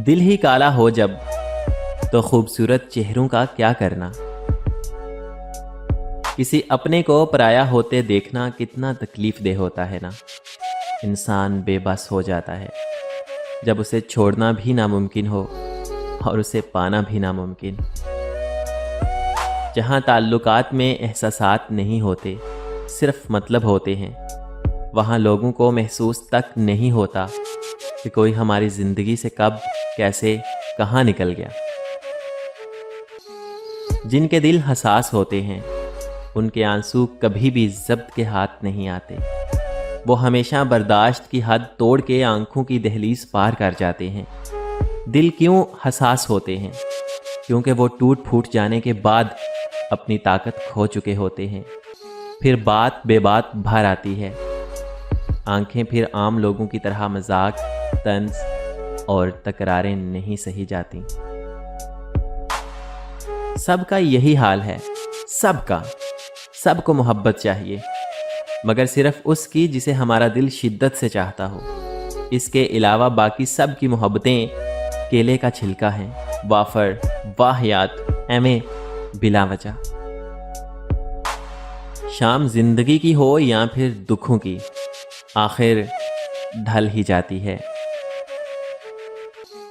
دل ہی کالا ہو جب تو خوبصورت چہروں کا کیا کرنا۔ کسی اپنے کو پرایا ہوتے دیکھنا کتنا تکلیف دہ ہوتا ہے نا۔ انسان بے بس ہو جاتا ہے جب اسے چھوڑنا بھی ناممکن ہو اور اسے پانا بھی ناممکن۔ جہاں تعلقات میں احساسات نہیں ہوتے، صرف مطلب ہوتے ہیں، وہاں لوگوں کو محسوس تک نہیں ہوتا کہ کوئی ہماری زندگی سے کب، کیسے، کہاں نکل گیا۔ جن کے دل حساس ہوتے ہیں ان کے آنسو کبھی بھی ضبط کے ہاتھ نہیں آتے۔ وہ ہمیشہ برداشت کی حد توڑ کے آنکھوں کی دہلیز پار کر جاتے ہیں۔ دل کیوں حساس ہوتے ہیں؟ کیونکہ وہ ٹوٹ پھوٹ جانے کے بعد اپنی طاقت کھو چکے ہوتے ہیں۔ پھر بات بے بات بھر آتی ہے۔ آنکھیں پھر عام لوگوں کی طرح مذاق، طنز اور تکراریں نہیں سہی جاتی۔ سب کا یہی حال ہے، سب کو محبت چاہیے، مگر صرف اس کی جسے ہمارا دل شدت سے چاہتا ہو۔ اس کے علاوہ باقی سب کی محبتیں کیلے کا چھلکا ہیں، وافر، واہیات، ایمیں بلا وجہ۔ شام زندگی کی ہو یا پھر دکھوں کی، آخر ڈھل ہی جاتی ہے۔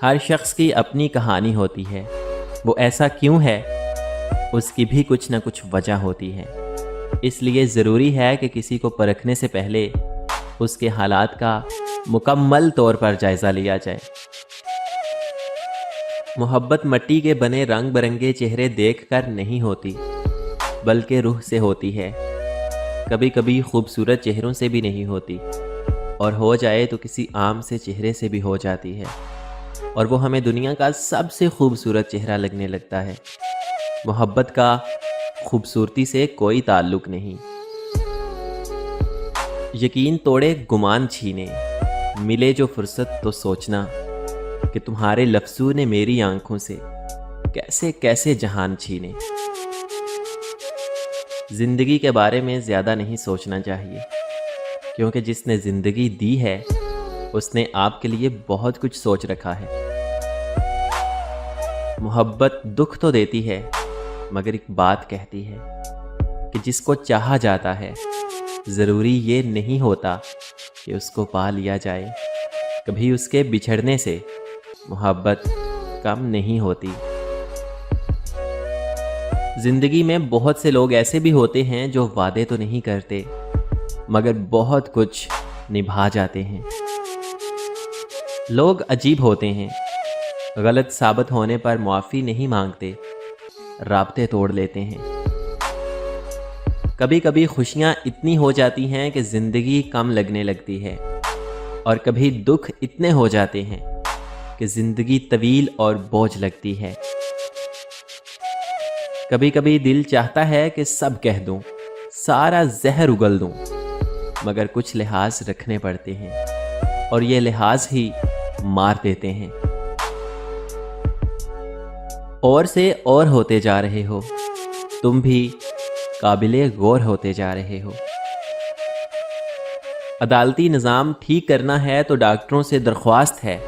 ہر شخص کی اپنی کہانی ہوتی ہے، وہ ایسا کیوں ہے، اس کی بھی کچھ نہ کچھ وجہ ہوتی ہے۔ اس لیے ضروری ہے کہ کسی کو پرکھنے سے پہلے اس کے حالات کا مکمل طور پر جائزہ لیا جائے۔ محبت مٹی کے بنے رنگ برنگے چہرے دیکھ کر نہیں ہوتی، بلکہ روح سے ہوتی ہے۔ کبھی کبھی خوبصورت چہروں سے بھی نہیں ہوتی، اور ہو جائے تو کسی عام سے چہرے سے بھی ہو جاتی ہے، اور وہ ہمیں دنیا کا سب سے خوبصورت چہرہ لگنے لگتا ہے۔ محبت کا خوبصورتی سے کوئی تعلق نہیں۔ یقین توڑے گمان چھینے، ملے جو فرصت تو سوچنا کہ تمہارے لفظوں نے میری آنکھوں سے کیسے کیسے جہان چھینے۔ زندگی کے بارے میں زیادہ نہیں سوچنا چاہیے، کیونکہ جس نے زندگی دی ہے اس نے آپ کے لیے بہت کچھ سوچ رکھا ہے۔ محبت دکھ تو دیتی ہے، مگر ایک بات کہتی ہے کہ جس کو چاہا جاتا ہے ضروری یہ نہیں ہوتا کہ اس کو پا لیا جائے۔ کبھی اس کے بچھڑنے سے محبت کم نہیں ہوتی۔ زندگی میں بہت سے لوگ ایسے بھی ہوتے ہیں جو وعدے تو نہیں کرتے، مگر بہت کچھ نبھا جاتے ہیں۔ لوگ عجیب ہوتے ہیں، غلط ثابت ہونے پر معافی نہیں مانگتے، رابطے توڑ لیتے ہیں۔ کبھی کبھی خوشیاں اتنی ہو جاتی ہیں کہ زندگی کم لگنے لگتی ہے، اور کبھی دکھ اتنے ہو جاتے ہیں کہ زندگی طویل اور بوجھ لگتی ہے۔ کبھی کبھی دل چاہتا ہے کہ سب کہہ دوں، سارا زہر اگل دوں، مگر کچھ لحاظ رکھنے پڑتے ہیں، اور یہ لحاظ ہی مار دیتے ہیں۔ اور سے اور ہوتے جا رہے ہو، تم بھی قابل غور ہوتے جا رہے ہو۔ عدالتی نظام ٹھیک کرنا ہے تو ڈاکٹروں سے درخواست ہے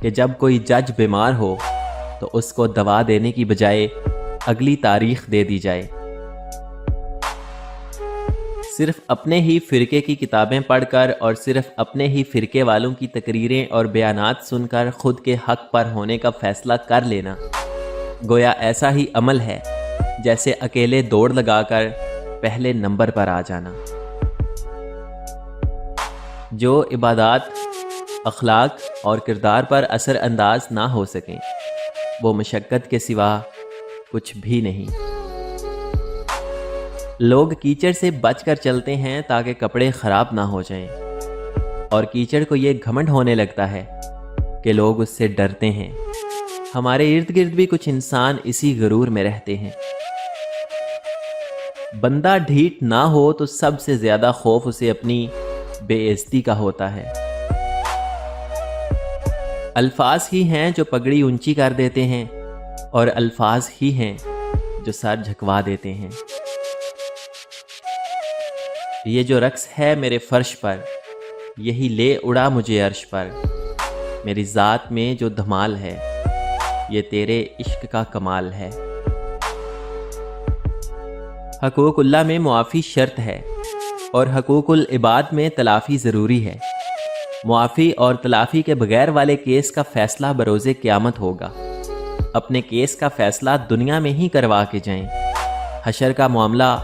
کہ جب کوئی جج بیمار ہو تو اس کو دوا دینے کی بجائے اگلی تاریخ دے دی جائے۔ صرف اپنے ہی فرقے کی کتابیں پڑھ کر اور صرف اپنے ہی فرقے والوں کی تقریریں اور بیانات سن کر خود کے حق پر ہونے کا فیصلہ کر لینا گویا ایسا ہی عمل ہے جیسے اکیلے دوڑ لگا کر پہلے نمبر پر آ جانا۔ جو عبادات، اخلاق اور کردار پر اثر انداز نہ ہو سکیں، وہ مشقت کے سوا کچھ بھی نہیں۔ لوگ کیچڑ سے بچ کر چلتے ہیں تاکہ کپڑے خراب نہ ہو جائیں، اور کیچڑ کو یہ گھمنڈ ہونے لگتا ہے کہ لوگ اس سے ڈرتے ہیں۔ ہمارے ارد گرد بھی کچھ انسان اسی غرور میں رہتے ہیں۔ بندہ ڈھیٹ نہ ہو تو سب سے زیادہ خوف اسے اپنی بے عزتی کا ہوتا ہے۔ الفاظ ہی ہیں جو پگڑی اونچی کر دیتے ہیں، اور الفاظ ہی ہیں جو سر جھکوا دیتے ہیں۔ یہ جو رقص ہے میرے فرش پر، یہی لے اڑا مجھے عرش پر۔ میری ذات میں جو دھمال ہے یہ تیرے عشق کا کمال ہے۔ حقوق اللہ میں معافی شرط ہے اور حقوق العباد میں تلافی ضروری ہے۔ معافی اور تلافی کے بغیر والے کیس کا فیصلہ بروز قیامت ہوگا۔ اپنے کیس کا فیصلہ دنیا میں ہی کروا کے جائیں، حشر کا معاملہ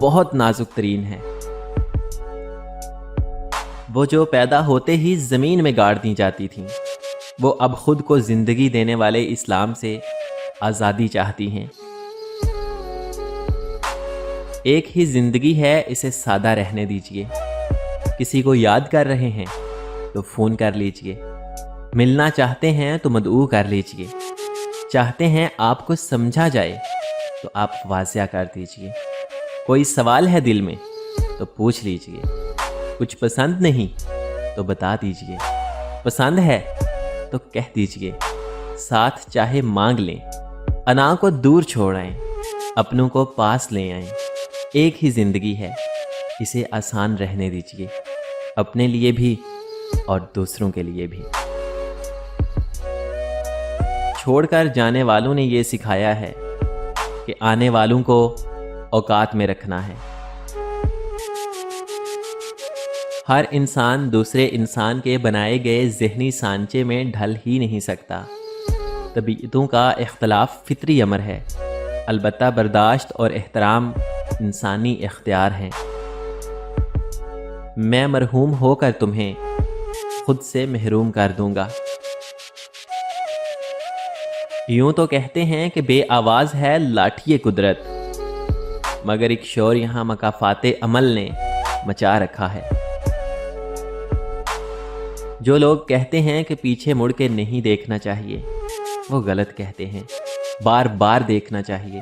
بہت نازک ترین ہے۔ وہ جو پیدا ہوتے ہی زمین میں گاڑ دی جاتی تھیں، وہ اب خود کو زندگی دینے والے اسلام سے آزادی چاہتی ہیں۔ ایک ہی زندگی ہے، اسے سادہ رہنے دیجئے۔ کسی کو یاد کر رہے ہیں تو فون کر لیجئے، ملنا چاہتے ہیں تو مدعو کر لیجئے، چاہتے ہیں آپ کو سمجھا جائے تو آپ واضح کر دیجئے۔ کوئی سوال ہے دل میں تو پوچھ لیجئے، کچھ پسند نہیں تو بتا دیجئے، پسند ہے تو کہہ دیجئے، ساتھ چاہے مانگ لیں، انا کو دور چھوڑ آئیں، اپنوں کو پاس لے آئیں۔ ایک ہی زندگی ہے، اسے آسان رہنے دیجئے، اپنے لیے بھی اور دوسروں کے لیے بھی۔ چھوڑ کر جانے والوں نے یہ سکھایا ہے کہ آنے والوں کو اوقات میں رکھنا ہے۔ ہر انسان دوسرے انسان کے بنائے گئے ذہنی سانچے میں ڈھل ہی نہیں سکتا۔ طبیعتوں کا اختلاف فطری امر ہے، البتہ برداشت اور احترام انسانی اختیار ہیں۔ میں مرحوم ہو کر تمہیں خود سے محروم کر دوں گا۔ یوں تو کہتے ہیں کہ بے آواز ہے لاٹھی قدرت، مگر ایک شور یہاں مکافات عمل نے مچا رکھا ہے۔ جو لوگ کہتے ہیں کہ پیچھے مڑ کے نہیں دیکھنا چاہیے، وہ غلط کہتے ہیں۔ بار بار دیکھنا چاہیے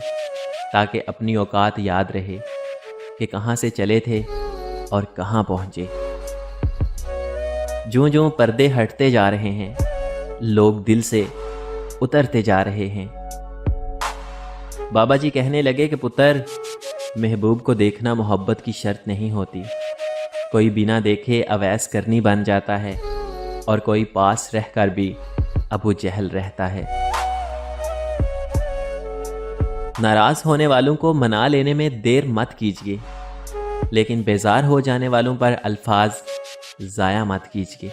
تاکہ اپنی اوقات یاد رہے کہ کہاں سے چلے تھے اور کہاں پہنچے۔ جوں جوں پردے ہٹتے جا رہے ہیں، لوگ دل سے اترتے جا رہے ہیں۔ بابا جی کہنے لگے کہ پتر، محبوب کو دیکھنا محبت کی شرط نہیں ہوتی۔ کوئی بنا دیکھے اویس کرنی بن جاتا ہے اور کوئی پاس رہ کر بھی ابو جہل رہتا ہے۔ ناراض ہونے والوں کو منا لینے میں دیر مت کیجیے، لیکن بیزار ہو جانے والوں پر الفاظ ضائع مت کیجیے۔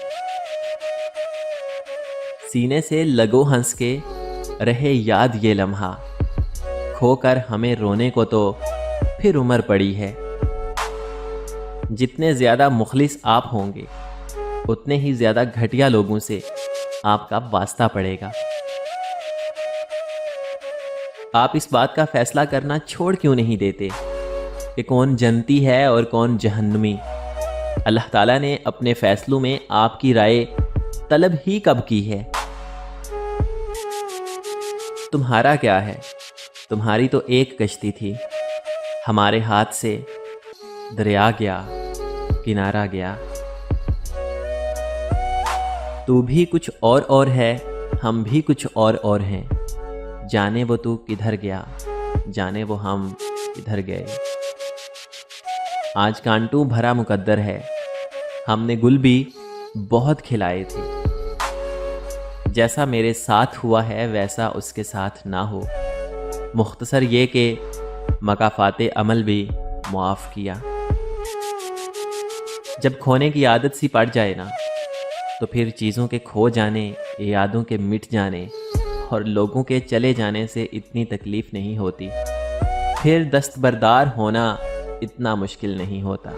سینے سے لگو ہنس کے رہے یاد یہ لمحہ، کھو کر ہمیں رونے کو تو پھر عمر پڑی ہے۔ جتنے زیادہ مخلص آپ ہوں گے، اتنے ہی زیادہ گھٹیا لوگوں سے آپ کا واسطہ پڑے گا۔ آپ اس بات کا فیصلہ کرنا چھوڑ کیوں نہیں دیتے کہ کون جنتی ہے اور کون جہنمی؟ اللہ تعالیٰ نے اپنے فیصلوں میں آپ کی رائے طلب ہی کب کی ہے؟ تمہارا کیا ہے؟ تمہاری تو ایک کشتی تھی، ہمارے ہاتھ سے دریا گیا، کنارہ گیا۔ تو بھی کچھ اور ہے، ہم بھی کچھ اور ہیں، جانے وہ تو کدھر گیا، جانے وہ ہم کدھر گئے۔ آج کانٹوں بھرا مقدر ہے، ہم نے گل بھی بہت کھلائے تھے۔ جیسا میرے ساتھ ہوا ہے ویسا اس کے ساتھ نہ ہو۔ مختصر یہ کہ مکافات عمل بھی معاف کیا۔ جب کھونے کی عادت سی پڑ جائے نا، تو پھر چیزوں کے کھو جانے، یادوں کے مٹ جانے اور لوگوں کے چلے جانے سے اتنی تکلیف نہیں ہوتی۔ پھر دستبردار ہونا اتنا مشکل نہیں ہوتا۔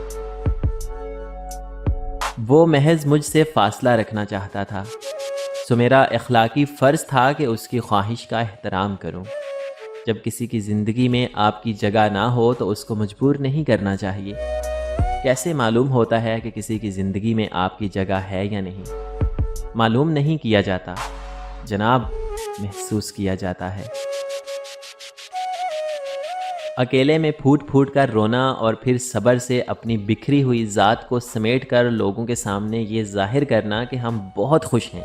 وہ محض مجھ سے فاصلہ رکھنا چاہتا تھا، سو میرا اخلاقی فرض تھا کہ اس کی خواہش کا احترام کروں۔ جب کسی کی زندگی میں آپ کی جگہ نہ ہو تو اس کو مجبور نہیں کرنا چاہیے۔ کیسے معلوم ہوتا ہے کہ کسی کی زندگی میں آپ کی جگہ ہے یا نہیں؟ معلوم نہیں کیا جاتا جناب، محسوس کیا جاتا ہے۔ اکیلے میں پھوٹ پھوٹ کر رونا اور پھر صبر سے اپنی بکھری ہوئی ذات کو سمیٹ کر لوگوں کے سامنے یہ ظاہر کرنا کہ ہم بہت خوش ہیں،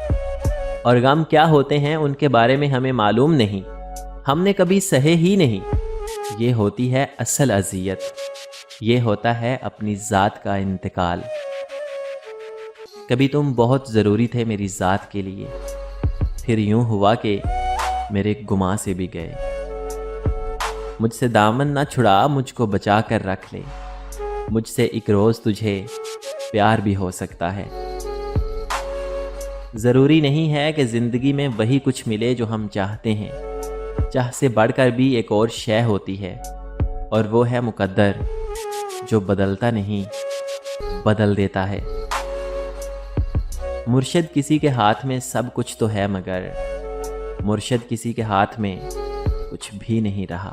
اور غم کیا ہوتے ہیں ان کے بارے میں ہمیں معلوم نہیں، ہم نے کبھی سہے ہی نہیں، یہ ہوتی ہے اصل اذیت، یہ ہوتا ہے اپنی ذات کا انتقال۔ کبھی تم بہت ضروری تھے میری ذات کے لیے، پھر یوں ہوا کہ میرے گماں سے بھی گئے۔ مجھ سے دامن نہ چھڑا، مجھ کو بچا کر رکھ لے، مجھ سے ایک روز تجھے پیار بھی ہو سکتا ہے۔ ضروری نہیں ہے کہ زندگی میں وہی کچھ ملے جو ہم چاہتے ہیں، چاہ سے بڑھ کر بھی ایک اور شے ہوتی ہے، اور وہ ہے مقدر، جو بدلتا نہیں بدل دیتا ہے۔ مرشد کسی کے ہاتھ میں سب کچھ تو ہے، مگر مرشد کسی کے ہاتھ میں کچھ بھی نہیں رہا۔